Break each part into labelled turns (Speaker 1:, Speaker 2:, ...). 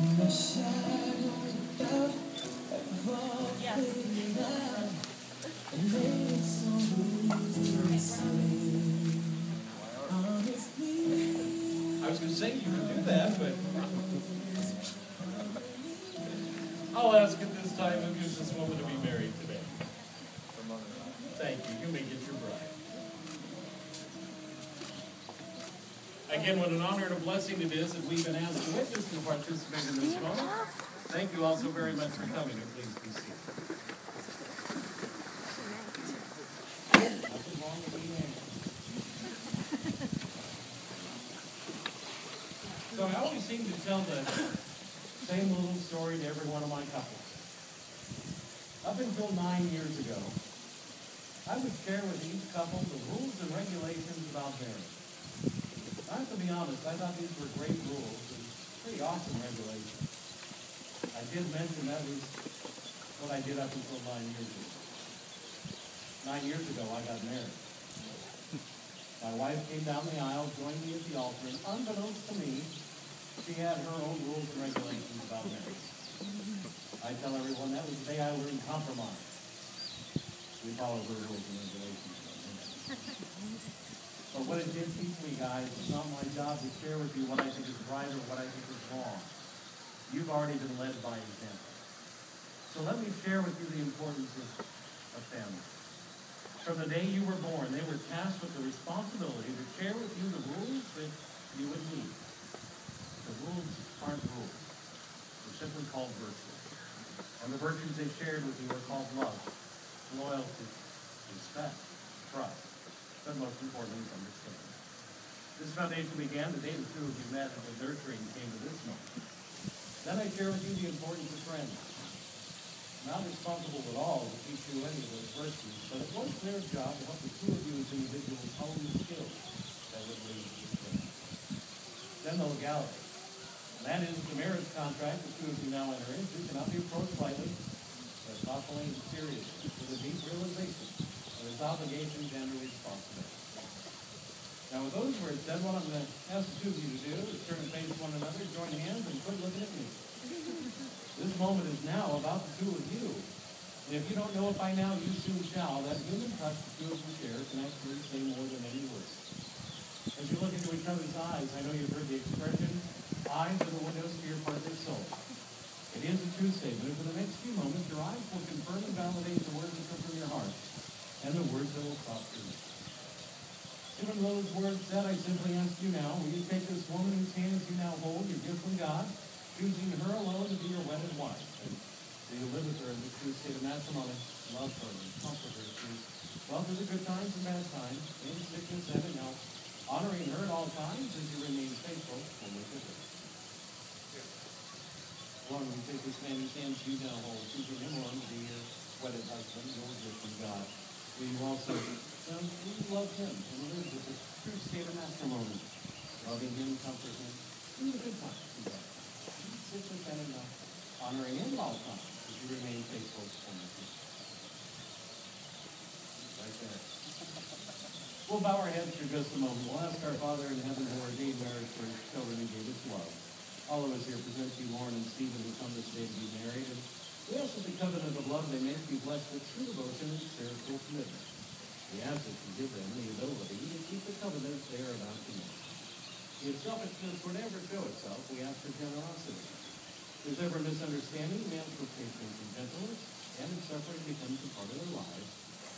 Speaker 1: I was going to say you can do that, but I'll ask at this time who gives this woman to be married today. Thank you. You may get your bride. Again, what an honor and a blessing it is that we've been asked to witness and participate in this moment. Thank you all so very much for coming, and please be seated. So I always seem to tell the same little story to every one of my couples. Up until 9 years ago, I would share with each couple the rules and regulations about marriage. I have to be honest, I thought these were great rules and pretty awesome regulations. I did mention that was what I did up until 9 years ago. 9 years ago, I got married. My wife came down the aisle, joined me at the altar, and unbeknownst to me, she had her own rules and regulations about marriage. I tell everyone that was the day I learned compromise. We follow her rules and regulations about marriage. But what it did teach me, guys, it's not my job to share with you what I think is right or what I think is wrong. You've already been led by example. So let me share with you the importance of family. From the day you were born, they were tasked with the responsibility to share with you the rules that you would need. The rules aren't rules. They're simply called virtues. And the virtues they shared with you are called love, loyalty, respect, trust, but most importantly, understanding. This foundation began the day the two of you met and the nurturing came to this moment. Then I share with you the importance of friends. Not responsible at all to teach you any of those virtues, but it was their job to help the two of you as individuals hone the skills that would lead to this friend. Then the legality. And that is the marriage contract the two of you now enter into cannot be approached lightly, but thoughtfully and seriously, with a deep realization of its obligations and responsibilities. Now with those words said, what I'm going to ask the two of you to do is turn and face one another, join hands, and quit looking at me. This moment is now about the two of you. And if you don't know it by now, you soon shall. That human touch the two of you share can actually say more than any words. As you look into each other's eyes, I know you've heard the expression, eyes are the windows to your partner's soul. It is a true statement, and for the next few moments, your eyes will confirm and validate the words that come from your heart, and the words that will cross your lips. Given those words said, I simply ask you now, will you take this woman whose hands you now hold, your gift from God, choosing her alone to be your wedded wife, and do you live with her in the true state of matrimony, love her and comfort her through the good times and bad times, in sickness and in health, honoring her at all times as you remain faithful only to her. Lord, we take this man whose hands you now hold, choosing him alone to be your wedded husband, your gift from God. Will you also love him and live with the true state of matrimony, loving him, comforting him through the good times and bad times, sickness and in health, honoring him at all times as you remain faithful only to him. Right there. We'll bow our heads for just a moment. We'll ask our Father in heaven who ordained marriage for his children and gave us love. All of us here present to you Lauren&Steven who come this day to be married. And we ask that the covenant of love they may be blessed with true devotion and spiritual commitment. We ask that you give them the ability to keep the covenant they are about to make. If selfishness would ever show itself, we ask for generosity. If there's ever misunderstanding, we ask for patience and gentleness, and if suffering becomes a part of their lives,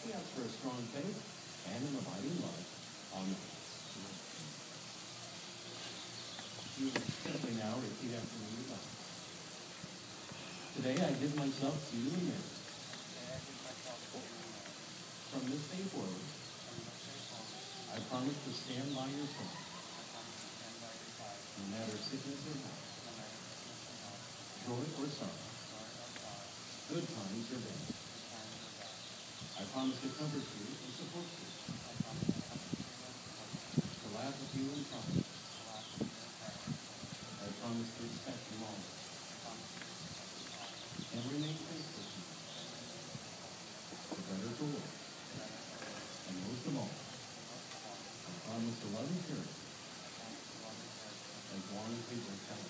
Speaker 1: we ask for a strong faith and an abiding love. Amen. You simply now repeat after me. Today I give myself to you in marriage. From this day forward, I promise to stand by your side, no matter sickness or health, joy or sorrow, good times or bad. I promise to comfort you and support you, to laugh with you in triumph. I promise to respect you always, and remain faithful to you, for better or for worse. And most of all, I promise to love and cherish you as long as we work out.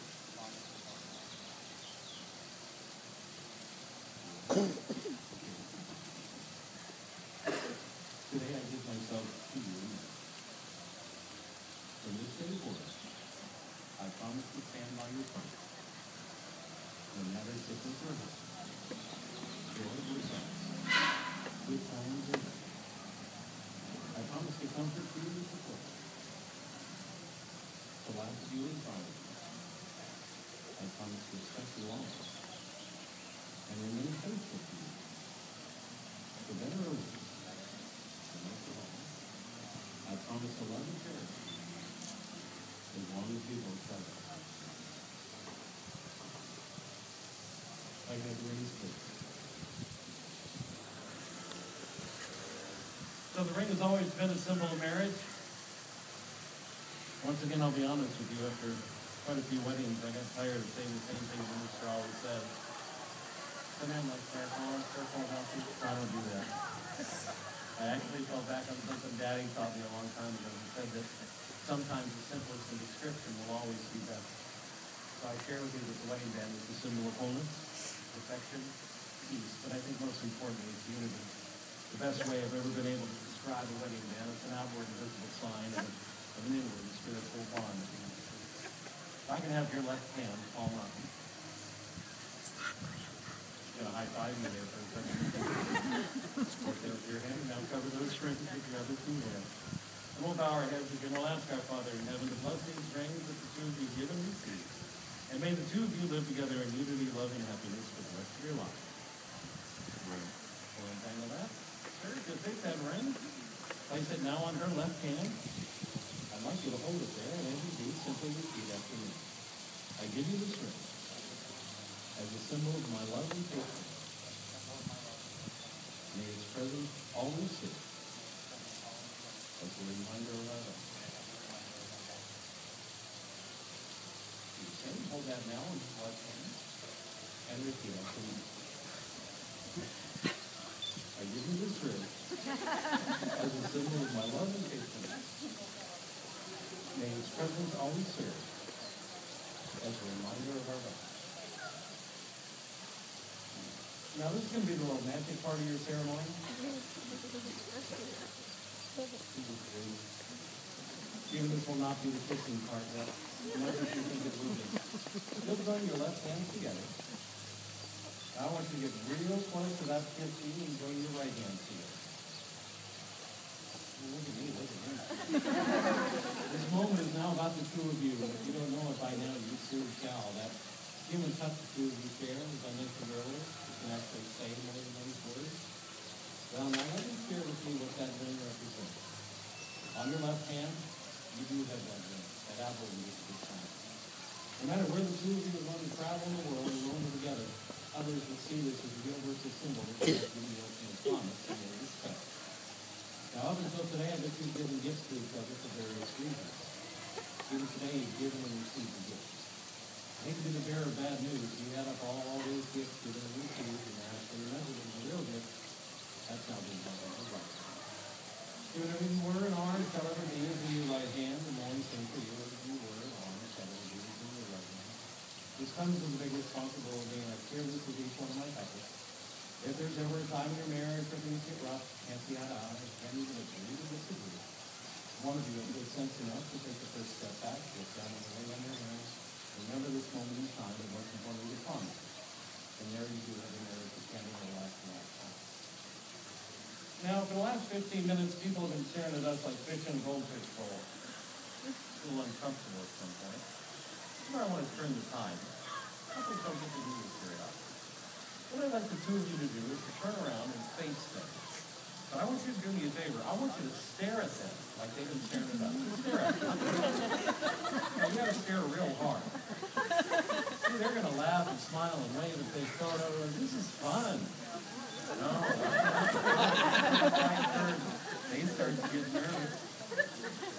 Speaker 1: Today I give myself to you. From this day forward, I promise to stand by your side. No matter sickness or health, joy or sorrow, good times or bad. I promise to comfort you and support you, to laugh with you in triumph. I promise to respect you always, and remain faithful to you, for better or worse. And most of all, I promise to love and cherish you as long as we both have it. I have raised it. So the ring has always been a symbol of marriage. Once again, I'll be honest with you, after quite a few weddings, I got tired of saying the same thing the minister always says. Come in, like careful, healthy. I don't do that. I actually fell back on something Daddy taught me a long time ago. He said that sometimes the simplest of description will always be best. So I share with you that the wedding band is a symbol of wholeness, perfection, peace, but I think most importantly it's unity. The best way I've ever been able to describe a wedding band is an outward and visible sign of an inward spiritual bond. If I can have your left hand palm up. I'm going to high five you there for a second. Work it up your hand. Now cover those strings with your other two hands. And we'll bow our heads again. We'll ask our Father in heaven to bless these rings that the two of you give and receive. And may the two of you live together in unity, love, and happiness for the rest of your life. We'll untangle that. Sir, just take that ring. Place it now on her left hand. I'd like you to hold it there, and as you do, simply repeat after me. I give you this ring as a symbol of my love and faithfulness. May its presence always serve as a reminder of our love. You say, hold that now in your left hand, and repeat after me. I give you this ring as a symbol of my love and faithfulness. May its presence always serve as a reminder of our love. Now this is going to be the romantic part of your ceremony. Even this will not be the kissing part yet. Much as you think it will be. You'll put your left hands together. Now I want you to get real close to that kiss scene and join your right hands together. Look at me, look at me. This moment is now about the two of you. And if you don't know it by now, you soon shall. That human touch the two of you share, as I mentioned earlier, you can actually say more than those words. Well, now let me share with you what that ring represents. On your left hand, you do have that ring, that apple in this time. No matter where the two of you are going to travel in the world and roam together, others will see this as a universal symbol that connects you to the ultimate promise and your respect. Now, up until today, I bet you've given gifts to each other for various reasons. Even today, you've given and received a gift. I hate to be the bearer of bad news. You add up all those gifts given and received, and actually remember that the real gift, that's not being held on the right. Whatever you were and are, shall ever be is in your right hand, and one thing for you, whatever you were and are, shall ever be is in your right hand. This comes with a big responsibility, and I share this with each one of my couples. If there's ever a time in your marriage where things get rough, can't see eye to eye, can't even agree to disagree, one of you has good sense enough to take the first step back, look down on the way on your hands, remember this moment in time, and most importantly, the promise. And there you do have a marriage that can't even last a lifetime. Now, for the last 15 minutes, people have been staring at us like fish in a goldfish bowl. It's a little uncomfortable at some point. That's where I want to turn the tide. Couples don't get to do this very often. What I'd like the two of you to do is to turn around and face them. But I want you to do me a favor. I want you to stare at them like they've been staring at us. Just stare at them. Now, you got to stare real hard. See, they're going to laugh and smile and wave if they start over. This is fun. No, they start to get nervous.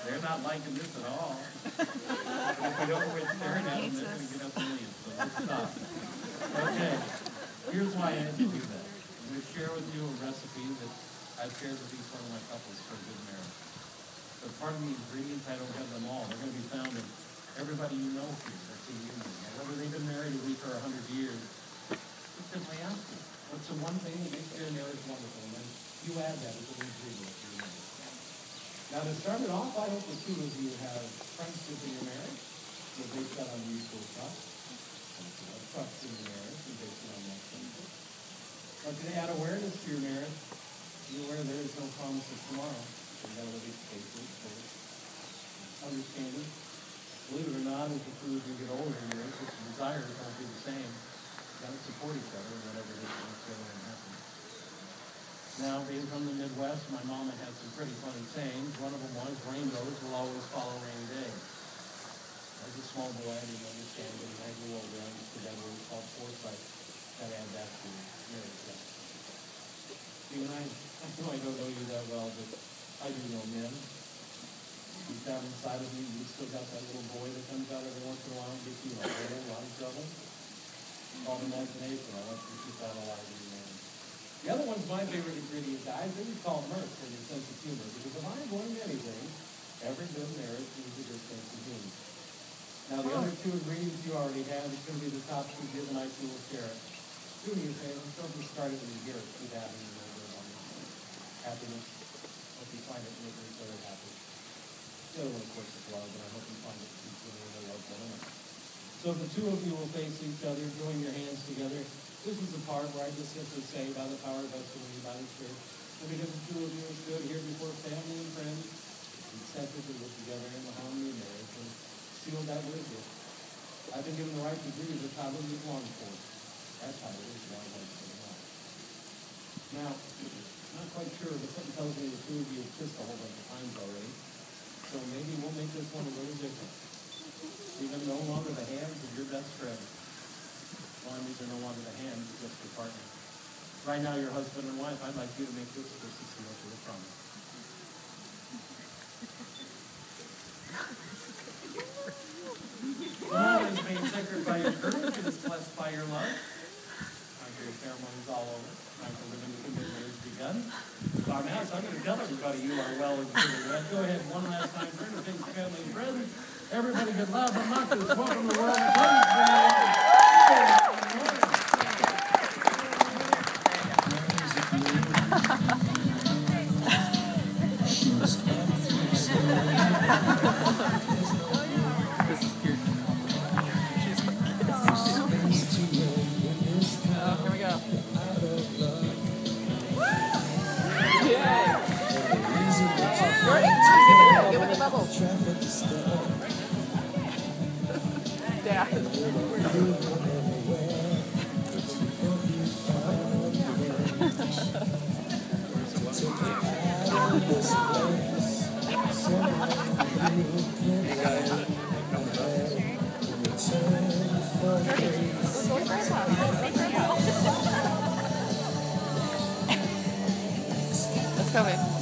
Speaker 1: They're not liking this at all. But if we don't quit staring at them, they're going to get up and leave. So let's stop. Okay. Here's why I had to do that. I'm going to share with you a recipe that I've shared with each one of my couples for a good marriage. But part of the ingredients, I don't have them all. They're going to be found in everybody you know here that's a union. Whether they've been married a week or 100 years, just simply ask them, what's the one start it off, I hope the two of you have friendship in your marriage. You'll base that on mutual trust. Trust in your marriage and base it on that friendship. But to add awareness to your marriage, be aware there is no promise of tomorrow. So you gotta live each day for understanding. Believe it or not, as you get older, your interests and desires won't be the same. You gotta support each other whenever this is going to happen. Now, being from the Midwest, my mama had some pretty funny sayings. One of them was, rainbows will always follow rainy days. As a small boy, I didn't understand it, and I grew older, I understood that word called foresight. Gotta add that to marriage. You and I know I don't know you that well, but I do know men. Deep down inside of me, you still got that little boy that comes out every once in a while and gets you in a lot of trouble. It's called imagination. I want you to keep that alive in your man. The other one's my favorite ingredient, guys. They would call mirth for your sense of humor. Because if I'm going to anything, every good marriage needs a good sense of humor. Now, the other two ingredients you already have, it's going to be the top two, give and I will share it. Do me a favor, don't just start it when you hear it. Keep having it over happiness. Hope you find it and make each other happy. The other one, of course, is love, and I hope you find it equally in the love one another. So the two of you will face each other, join your hands together. This is the part where I just simply say, by the power vested in you by the Spirit, and because the two of you are stood here before family and friends, you separately live together in the harmony of marriage and seal that with you. I've been given the right to breathe the title you've longed for. That title is my husband and wife. Now, I'm not quite sure, but something tells me the two of you have kissed a whole bunch of times already. So maybe we'll make this one a little different. Even no longer the hands of your best friend. Well, these are no longer the hands, just your partner. Right now, your husband and wife, I'd like you to make this a seal to the promise. The moment is made sacred by your courage and is blessed by your love. Time for your ceremonies all over. Time for living the commitment has begun. So I'm going to tell everybody you are well and truly wed. Go ahead one last time. Turn to things, family and friends. Everybody get loud but not this. Welcome to the world of
Speaker 2: This is cute. Here we go. Yay! Give it the bubble. Dad. Let's go, babe.